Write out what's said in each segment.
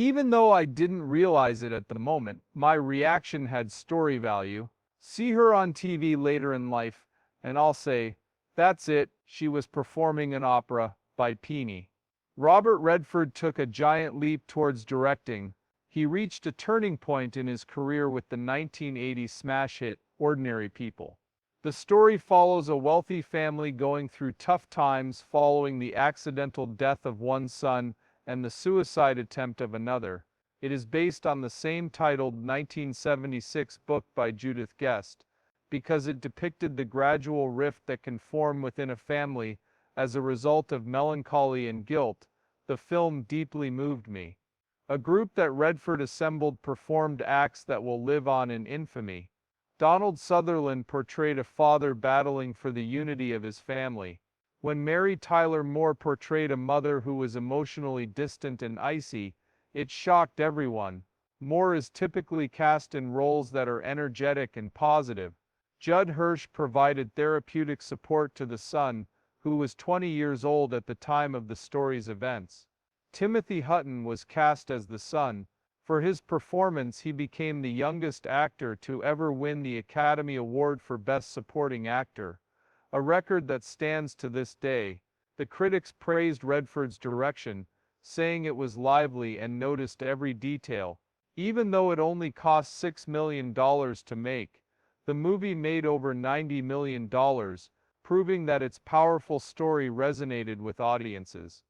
Even though I didn't realize it at the moment, my reaction had story value. See her on TV later in life, and I'll say, that's it, she was performing an opera by Pini. Robert Redford took a giant leap towards directing. He reached a turning point in his career with the 1980 smash hit, Ordinary People. The story follows a wealthy family going through tough times following the accidental death of one son and the suicide attempt of another. It is based on the same titled 1976 book by Judith Guest, because it depicted the gradual rift that can form within a family as a result of melancholy and guilt. The film deeply moved me. A group that Redford assembled performed acts that will live on in infamy. Donald Sutherland portrayed a father battling for the unity of his family, when Mary Tyler Moore portrayed a mother who was emotionally distant and icy. It shocked everyone. Moore is typically cast in roles that are energetic and positive. Judd Hirsch provided therapeutic support to the son, who was 20 years old at the time of the story's events. Timothy Hutton was cast as the son. For his performance, he became the youngest actor to ever win the Academy Award for Best Supporting Actor, a record that stands to this day. The critics praised Redford's direction, saying it was lively and noticed every detail. Even though it only cost $6 million to make, the movie made over $90 million, proving that its powerful story resonated with audiences.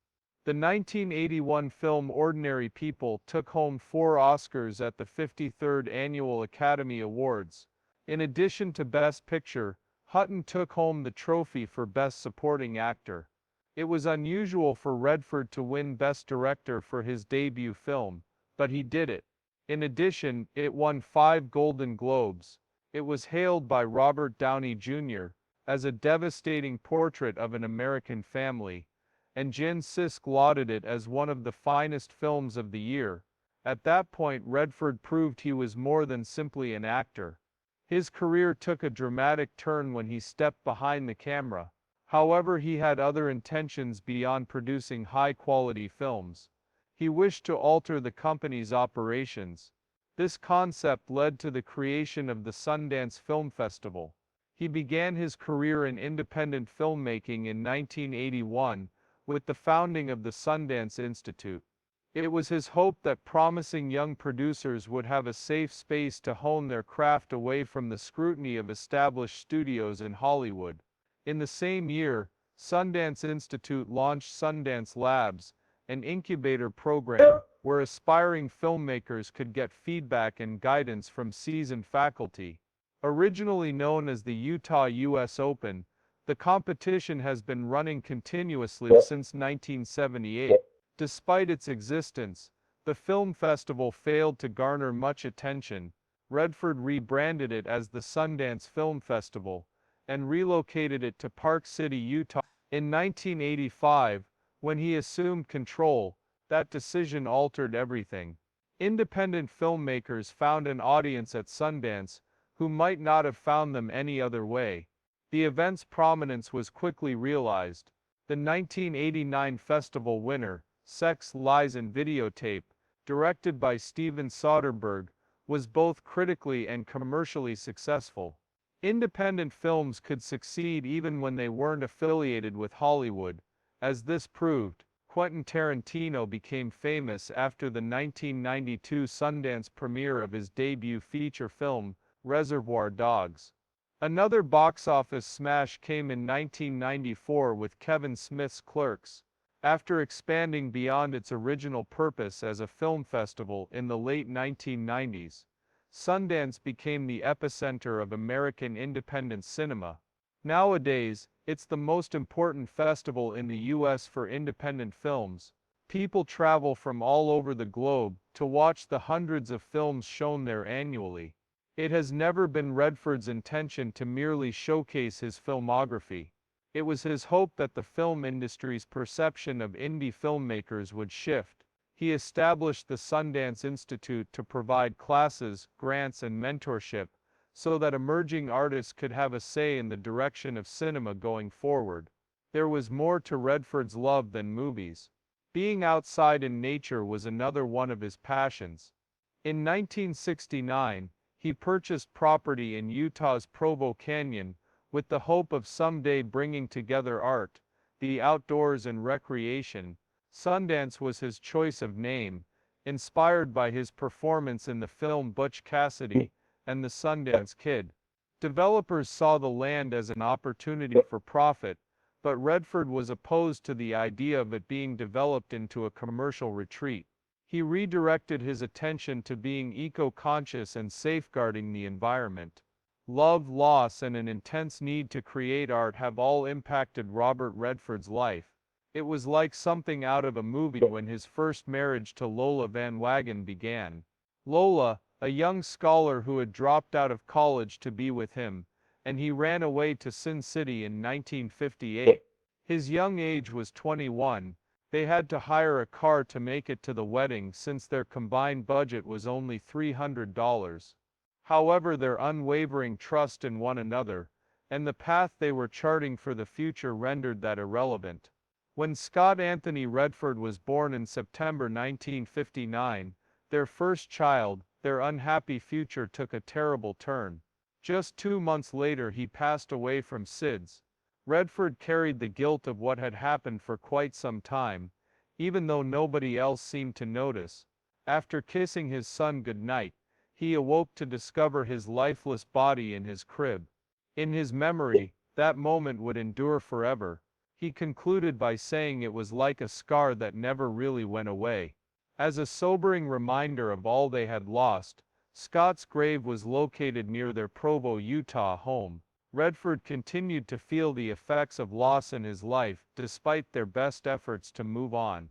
The 1981 film Ordinary People took home 4 Oscars at the 53rd Annual Academy Awards. In addition to Best Picture, Hutton took home the trophy for Best Supporting Actor. It was unusual for Redford to win Best Director for his debut film, but he did it. In addition, it won 5 Golden Globes. It was hailed by Robert Downey Jr. as a devastating portrait of an American family, and Jen Sisk lauded it as one of the finest films of the year. At that point, Redford proved he was more than simply an actor. His career took a dramatic turn when he stepped behind the camera. However, he had other intentions beyond producing high-quality films. He wished to alter the company's operations. This concept led to the creation of the Sundance Film Festival. He began his career in independent filmmaking in 1981, with the founding of the Sundance Institute. It was his hope that promising young producers would have a safe space to hone their craft away from the scrutiny of established studios in Hollywood. In the same year, Sundance Institute launched Sundance Labs, an incubator program where aspiring filmmakers could get feedback and guidance from seasoned faculty. Originally known as the Utah U.S. Open, the competition has been running continuously since 1978. Despite its existence, the film festival failed to garner much attention. Redford rebranded it as the Sundance Film Festival and relocated it to Park City, Utah. In 1985, when he assumed control, that decision altered everything. Independent filmmakers found an audience at Sundance who might not have found them any other way. The event's prominence was quickly realized. The 1989 festival winner, Sex, Lies and Videotape, directed by Steven Soderbergh, was both critically and commercially successful. Independent films could succeed even when they weren't affiliated with Hollywood. As this proved, Quentin Tarantino became famous after the 1992 Sundance premiere of his debut feature film, Reservoir Dogs. Another box office smash came in 1994 with Kevin Smith's Clerks. After expanding beyond its original purpose as a film festival in the late 1990s, Sundance became the epicenter of American independent cinema. Nowadays, it's the most important festival in the U.S. for independent films. People travel from all over the globe to watch the hundreds of films shown there annually. It has never been Redford's intention to merely showcase his filmography. It was his hope that the film industry's perception of indie filmmakers would shift. He established the Sundance Institute to provide classes, grants and mentorship, so that emerging artists could have a say in the direction of cinema going forward. There was more to Redford's love than movies. Being outside in nature was another one of his passions. In 1969, he purchased property in Utah's Provo Canyon with the hope of someday bringing together art, the outdoors and recreation. Sundance was his choice of name, inspired by his performance in the film Butch Cassidy and the Sundance Kid. Developers saw the land as an opportunity for profit, but Redford was opposed to the idea of it being developed into a commercial retreat. He redirected his attention to being eco-conscious and safeguarding the environment. Love, loss, and an intense need to create art have all impacted Robert Redford's life. It was like something out of a movie when his first marriage to Lola Van Wagen began. Lola, a young scholar who had dropped out of college to be with him, and he ran away to Sin City in 1958. His young age was 21. They had to hire a car to make it to the wedding since their combined budget was only $300. However, their unwavering trust in one another, and the path they were charting for the future rendered that irrelevant. When Scott Anthony Redford was born in September 1959, their first child, their unhappy future took a terrible turn. Just 2 months later he passed away from SIDS. Redford carried the guilt of what had happened for quite some time, even though nobody else seemed to notice. After kissing his son goodnight, he awoke to discover his lifeless body in his crib. In his memory, that moment would endure forever. He concluded by saying it was like a scar that never really went away. As a sobering reminder of all they had lost, Scott's grave was located near their Provo, Utah home. Redford continued to feel the effects of loss in his life, despite their best efforts to move on.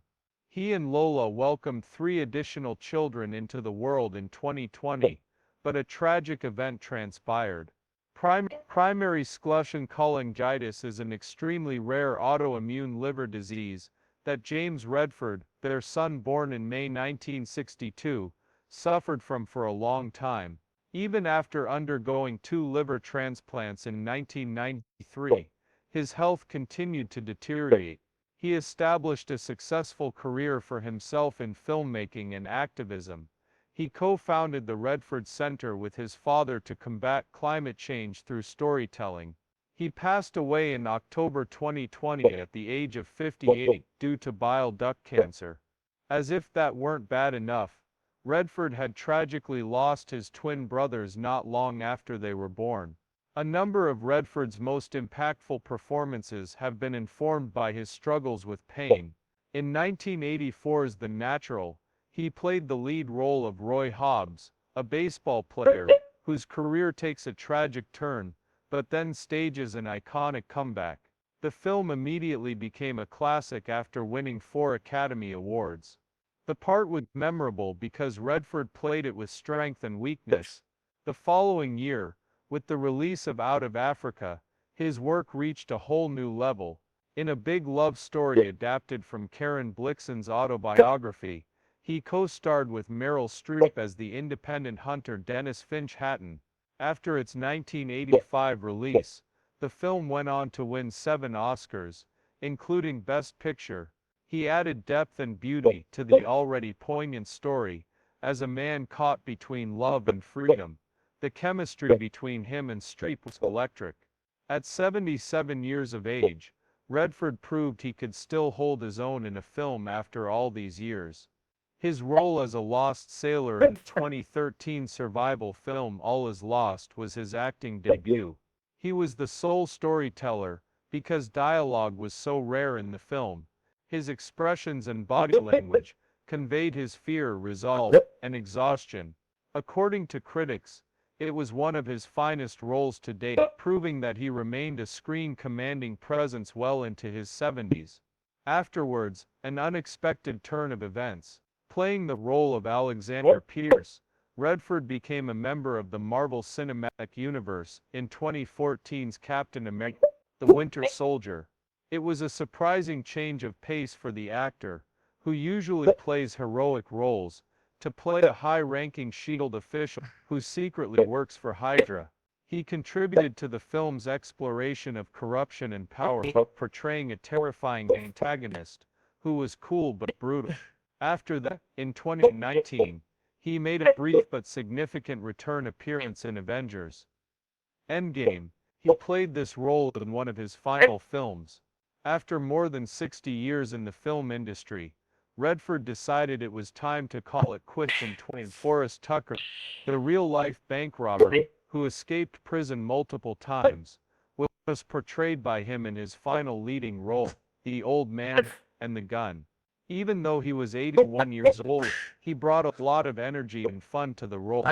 He and Lola welcomed 3 additional children into the world in 2020, but a tragic event transpired. Primary sclerosing cholangitis is an extremely rare autoimmune liver disease that James Redford, their son born in May 1962, suffered from for a long time. Even after undergoing 2 liver transplants in 1993, his health continued to deteriorate. He established a successful career for himself in filmmaking and activism. He co-founded the Redford Center with his father to combat climate change through storytelling. He passed away in October 2020 at the age of 58 due to bile duct cancer. As if that weren't bad enough, Redford had tragically lost his twin brothers not long after they were born. A number of Redford's most impactful performances have been informed by his struggles with pain. In 1984's The Natural, he played the lead role of Roy Hobbs, a baseball player whose career takes a tragic turn, but then stages an iconic comeback. The film immediately became a classic after winning 4 Academy Awards. The part was memorable because Redford played it with strength and weakness. The following year, with the release of Out of Africa, his work reached a whole new level. In a big love story adapted from Karen Blixen's autobiography, he co-starred with Meryl Streep as the independent hunter Dennis Finch Hatton. After its 1985 release, the film went on to win 7 Oscars, including Best Picture. He added depth and beauty to the already poignant story, as a man caught between love and freedom. The chemistry between him and Streep was electric. At 77 years of age, Redford proved he could still hold his own in a film after all these years. His role as a lost sailor in the 2013 survival film All Is Lost was his acting debut. He was the sole storyteller, because dialogue was so rare in the film. His expressions and body language conveyed his fear, resolve, and exhaustion. According to critics, it was one of his finest roles to date, proving that he remained a screen-commanding presence well into his 70s. Afterwards, an unexpected turn of events. Playing the role of Alexander Pierce, Redford became a member of the Marvel Cinematic Universe in 2014's Captain America: The Winter Soldier. It was a surprising change of pace for the actor, who usually plays heroic roles, to play a high-ranking SHIELD official who secretly works for Hydra. He contributed to the film's exploration of corruption and power by portraying a terrifying antagonist, who was cool but brutal. After that, in 2019, he made a brief but significant return appearance in Avengers Endgame. He played this role in one of his final films. After more than 60 years in the film industry, Redford decided it was time to call it quits in 20. Forrest Tucker, the real-life bank robber who escaped prison multiple times, was portrayed by him in his final leading role, The Old Man and the Gun. Even though he was 81 years old, he brought a lot of energy and fun to the role.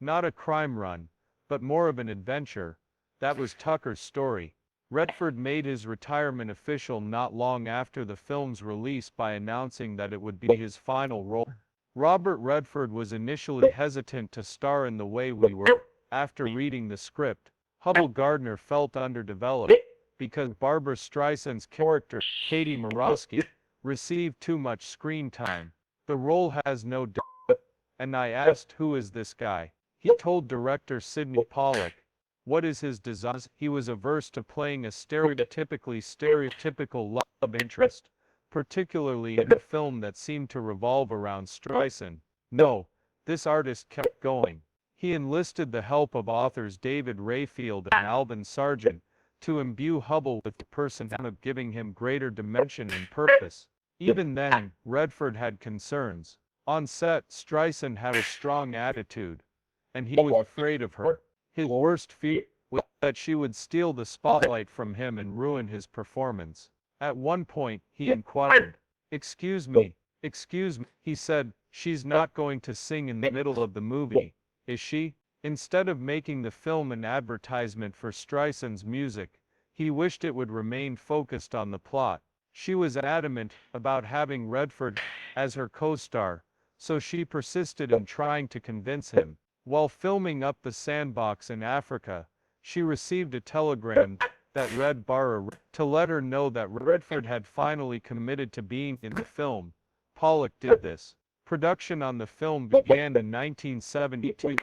Not a crime run, but more of an adventure. That was Tucker's story. Redford made his retirement official not long after the film's release by announcing that it would be his final role. Robert Redford was initially hesitant to star in The Way We Were. After reading the script, Hubble Gardner felt underdeveloped because Barbra Streisand's character, Katie Morosky, received too much screen time. The role has no depth, and I asked, who is this guy? He told director Sidney Pollack, what is his design? He was averse to playing a stereotypical love interest, particularly in a film that seemed to revolve around Streisand. No, this artist kept going. He enlisted the help of authors David Rayfield and Alvin Sargent to imbue Hubble with the personality, giving him greater dimension and purpose. Even then, Redford had concerns. On set, Streisand had a strong attitude, and he was afraid of her. His worst fear was that she would steal the spotlight from him and ruin his performance. At one point, he inquired, excuse me, he said, she's not going to sing in the middle of the movie, is she? Instead of making the film an advertisement for Streisand's music, he wished it would remain focused on the plot. She was adamant about having Redford as her co-star, so she persisted in trying to convince him. While filming Up the Sandbox in Africa, she received a telegram that read Barra to let her know that Redford had finally committed to being in the film. Pollack did this. Production on the film began in 1972,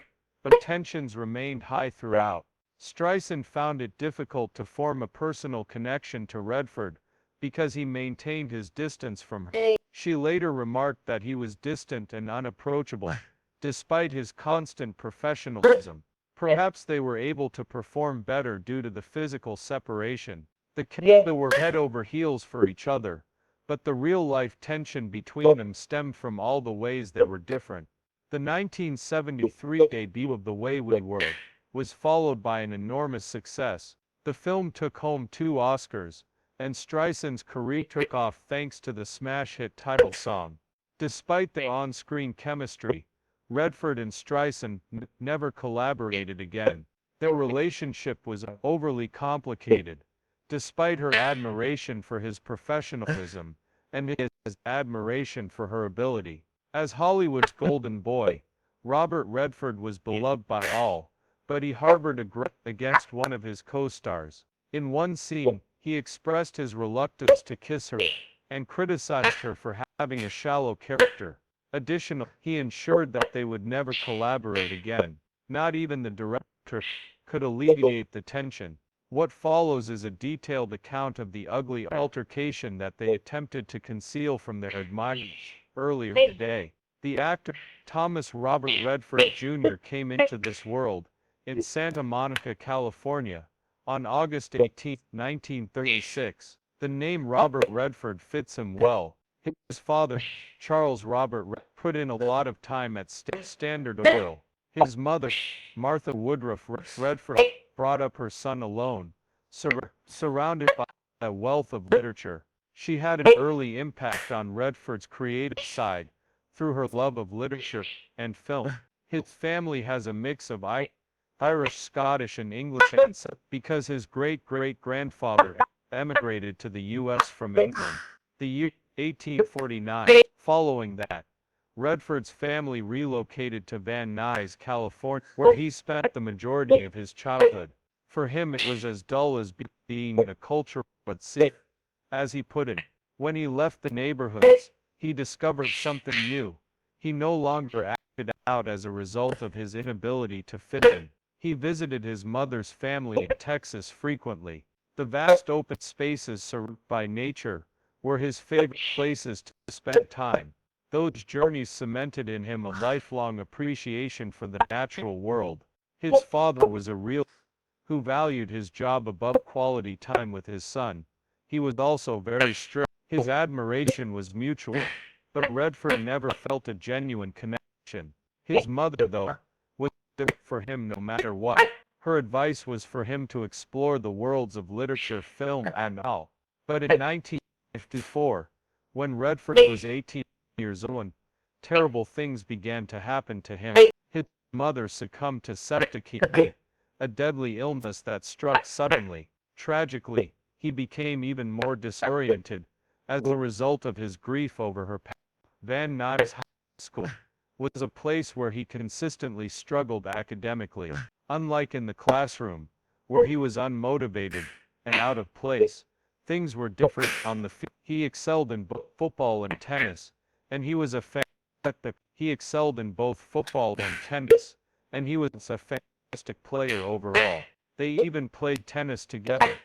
but tensions remained high throughout. Streisand found it difficult to form a personal connection to Redford because he maintained his distance from her. She later remarked that he was distant and unapproachable, despite his constant professionalism. Perhaps they were able to perform better due to the physical separation. The couple were head over heels for each other, but the real-life tension between them stemmed from all the ways they were different. The 1973 debut of The Way We Were was followed by an enormous success. The film took home 2 Oscars, and Streisand's career took off thanks to the smash hit title song. Despite the on-screen chemistry, Redford and Streisand never collaborated again. Their relationship was overly complicated, despite her admiration for his professionalism and his admiration for her ability. As Hollywood's golden boy, Robert Redford was beloved by all, but he harbored a grudge against one of his co-stars. In one scene, he expressed his reluctance to kiss her and criticized her for having a shallow character. Additionally, he ensured that they would never collaborate again. Not even the director could alleviate the tension. What follows is a detailed account of the ugly altercation that they attempted to conceal from their admirers earlier today. The actor, Thomas Robert Redford Jr., came into this world in Santa Monica, California, on August 18, 1936. The name Robert Redford fits him well. His father, Charles Robert Redford, put in a lot of time at Standard Oil. His mother, Martha Woodruff Redford, brought up her son alone, surrounded by a wealth of literature. She had an early impact on Redford's creative side through her love of literature and film. His family has a mix of Irish, Scottish, and English ancestry because his great-great-grandfather emigrated to the U.S. from England. The year 1849. Following that, Redford's family relocated to Van Nuys, California, where he spent the majority of his childhood. For him it was as dull as being in a culture but safe. As he put it, when he left the neighborhoods, he discovered something new. He no longer acted out as a result of his inability to fit in. He visited his mother's family in Texas frequently. The vast open spaces surrounded by nature were his favorite places to spend time. Those journeys cemented in him a lifelong appreciation for the natural world. His father was a real who valued his job above quality time with his son. He was also very strict. His admiration was mutual, but Redford never felt a genuine connection. His mother, though, was there for him no matter what. Her advice was for him to explore the worlds of literature, film, and all. But in 1954, when Redford was 18 years old, terrible things began to happen to him. His mother succumbed to septicemia, a deadly illness that struck suddenly. Tragically, he became even more disoriented as a result of his grief over her passing. Van Nuys High School was a place where he consistently struggled academically. Unlike in the classroom, where he was unmotivated and out of place, things were different on the field. He excelled in both football and tennis, and he was a he excelled in both football and tennis, and he was a fantastic player overall. They even played tennis together.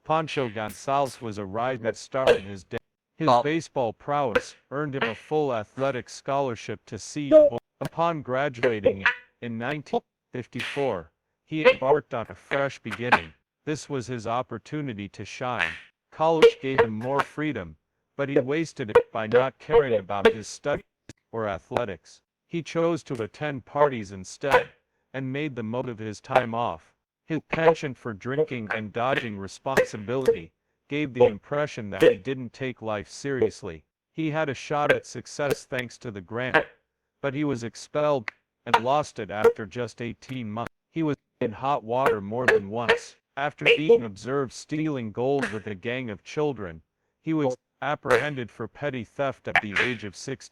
Pancho Gonzalez was a rising star in his day. His baseball prowess earned him a full athletic scholarship to Seattle. Upon graduating in 1954, he embarked on a fresh beginning. This was his opportunity to shine. College gave him more freedom, but he wasted it by not caring about his studies or athletics. He chose to attend parties instead, and made the most of his time off. His penchant for drinking and dodging responsibility gave the impression that he didn't take life seriously. He had a shot at success thanks to the grant, but he was expelled and lost it after just 18 months. He was in hot water more than once. After being observed stealing gold with a gang of children, he was apprehended for petty theft at the age of 16.